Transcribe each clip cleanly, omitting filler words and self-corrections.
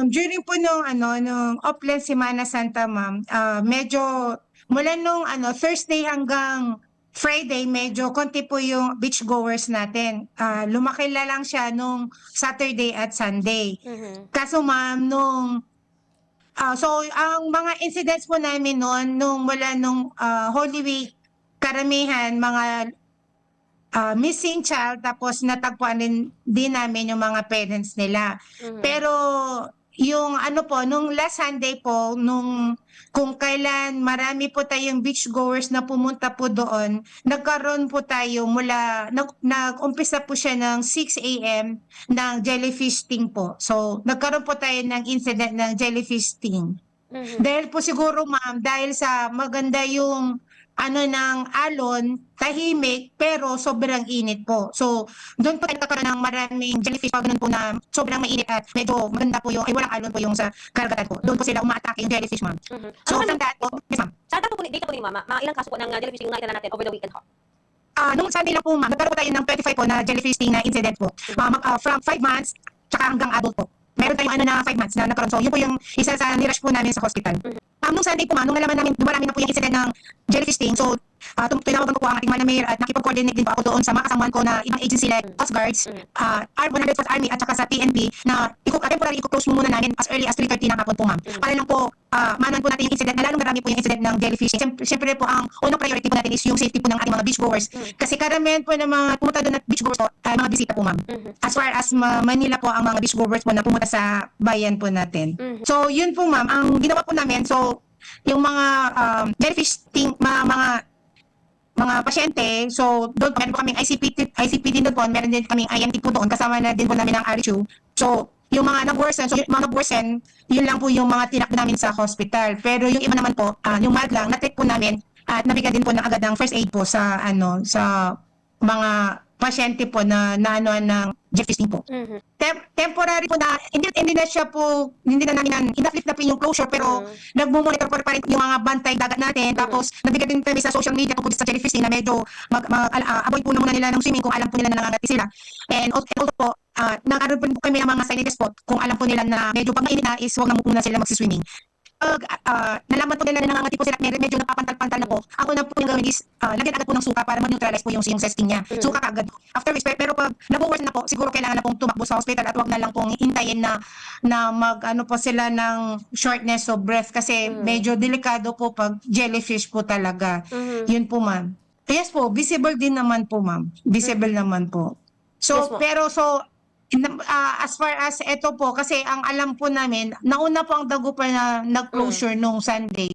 During po nung nung Oplen Semana Santa ma'am, medyo mula nung Thursday hanggang Friday medyo konti po yung beachgoers natin. Lumaki na lang siya nung Saturday at Sunday. Mhm. Kaso ma'am so ang mga incidents po namin noon nung mula nung Holy Week, karamihan mga missing child tapos natagpuan din namin yung mga parents nila. Mhm. Pero yung nung last Sunday po, kung kailan marami po tayong beachgoers na pumunta po doon, nagkaroon po tayo nag-umpisa po siya ng 6 a.m. ng jellyfish sting po. So, nagkaroon po tayo ng incident ng jellyfish sting. Mhm. Dahil po siguro ma'am, dahil sa maganda yung ng alon, tahimik, pero sobrang init po. So, doon po tayo nagkakaroon ng maraming jellyfish pa ganun po na sobrang mainit at medyo maganda po walang alon po yung sa karagatan po. Doon po sila umaatake yung jellyfish ma'am. Mhm. So, from that po, yes ma'am. Sa data po data po ni Mama, mga ilang kaso po ng jellyfishing na nakita natin over the weekend ho? Nung Sunday lang po ma'am, nagkaroon po tayo ng 25 po na jellyfish sting na incident po. From 5 months, tsaka hanggang adult po. Meron tayong na 5 months na nagkaroon. So, yun po yung isa sa nirush po namin sa hospital. Nung Sunday po ma'am, nung nalaman namin, dumarami na po yung incident ng jellyfish sting. So, tinawagan ko po ang ating manamir at nakipag-coordinate din po ako doon sa mga kasamahan ko na ibang agency like Coast Guards, 104th Army at saka sa PNP na temporary i-close muna namin as early as 3:30 ng hapon po ma'am. Para lang po manan po natin yung incident na lalong marami po yung incident ng jellyfish. Siyempre po ang unang priority po natin is yung safety po ng ating mga beachgoers. Kasi karamihan po ng mga pumunta doon na beachgoers po ay mga bisita po ma'am. As far as Manila po ang mga beachgoers po na pumunta sa bayan po natin. So yun po ma'am, ang ginawa po namin, so yung mga jellyfish sting, mga pasyente, so doon meron po kaming ICP din doon po, meron din kaming IMT po doon, kasama na din po namin ang RHU. So, yung mga nag-worsen, yun lang po yung mga tinakbo namin sa hospital. Pero yung iba naman po, yung mild lang, na-treat po namin at nabigyan din po ng agad ng first aid po sa sa mga pasyente po na naanuan ng jellyfish sting po. Temporary po na, hindi na siya po, hindi na namin in-uplift na po yung closure, pero nagmo-monitor pa rin yung mga bantay dagat natin. Tapos, nabigyan din kami sa social media tungkol sa jellyfish sting na medyo avoid po na muna nila ng swimming kung alam po nila na nangangati sila. And also po, nag-aral po kami ng mga silent spot kung alam po nila na medyo pag mainit na is huwag na muna sila magsiswimming. Nalaman po nila na nangangati po sila at medyo napapantal-pantal na po. Ako na po yung gawin is lagyan agad po ng suka para mag-neutralize po yung testing niya. Suka agad. After which, pero pag nag-worsen na po, siguro kailangan na pong tumakbo sa hospital at wag na lang pong hintayin na po sila ng shortness of breath kasi medyo delikado po pag jellyfish po talaga. Yun po ma'am. Yes po, visible din naman po ma'am. Visible naman po. So, Yes, po. pero as far as ito po, kasi ang alam po namin, nauna po ang Dagupan na nag-closure nung Sunday.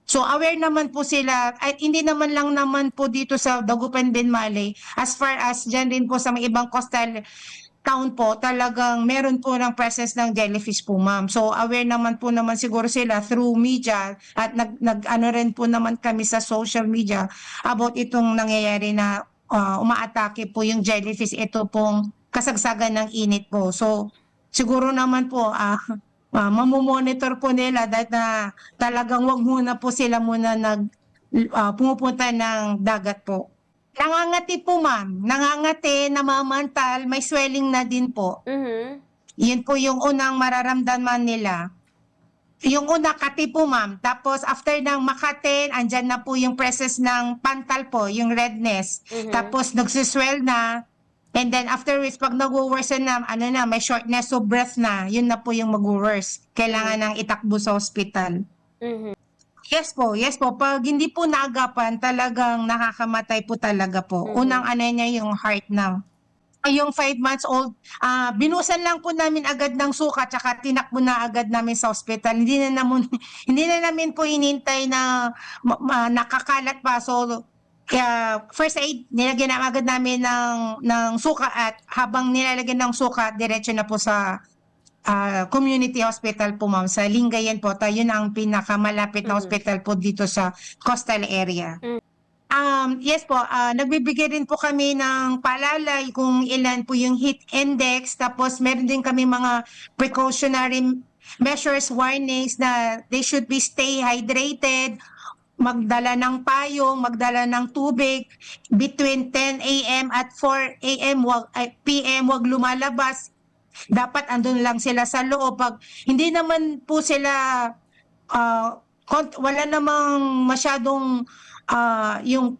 So aware naman po sila, at hindi naman lang naman po dito sa Dagupan Benmale, as far as dyan din po sa mga ibang coastal town po, talagang meron po ng presence ng jellyfish po ma'am. So aware naman po naman siguro sila through media at nag-ano rin po naman kami sa social media about itong nangyayari na umaatake po yung jellyfish. Ito pong kasagsagan ng init po. So siguro naman po mamomonitor po nila dahil na talagang wag muna po sila pumupunta ng dagat po. Nangangati po ma'am, nangangati, namamantal, may swelling na din po. Yun po yung unang mararamdaman nila. Yung una, kati po ma'am. Tapos after ng makati, andyan na po yung presence ng pantal po, yung redness. Tapos nagsuswell na. And then after which, pag nag-worsen na, may shortness of breath na, yun na po yung mag-worse. Kailangan nang itakbo sa hospital. Yes po. Pag hindi po naagapan, talagang nakakamatay po talaga po. Unang niya yung heart na. Yung 5 months old, binusan lang po namin agad ng suka, tsaka tinakbo na agad namin sa hospital. Hindi na namin po hinintay na nakakalat pa. So, kaya first aid, nilagyan na agad namin ng suka at habang nilalagyan ng suka, diretso na po sa community hospital po ma'am, sa Lingayen po. Yun ang pinakamalapit na hospital po dito sa coastal area. Yes po, nagbibigay rin po kami ng paalala kung ilan po yung heat index, tapos meron din kami mga precautionary measures, warnings na they should be stay hydrated, magdala ng payong, magdala ng tubig, between 10 a.m. at 4 a.m. PM wag lumalabas. Dapat andun lang sila sa loob. Pag hindi naman po sila, wala namang masyadong yung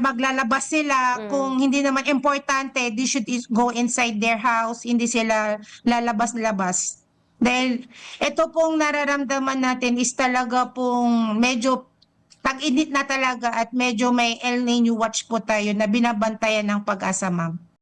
maglalabas sila. Kung hindi naman importante, they should go inside their house, hindi sila lalabas-labas. Dahil ito pong nararamdaman natin is talaga pong medyo tag-init na talaga at medyo may El Nino watch po tayo na binabantayan ng Pag-asa, ma'am.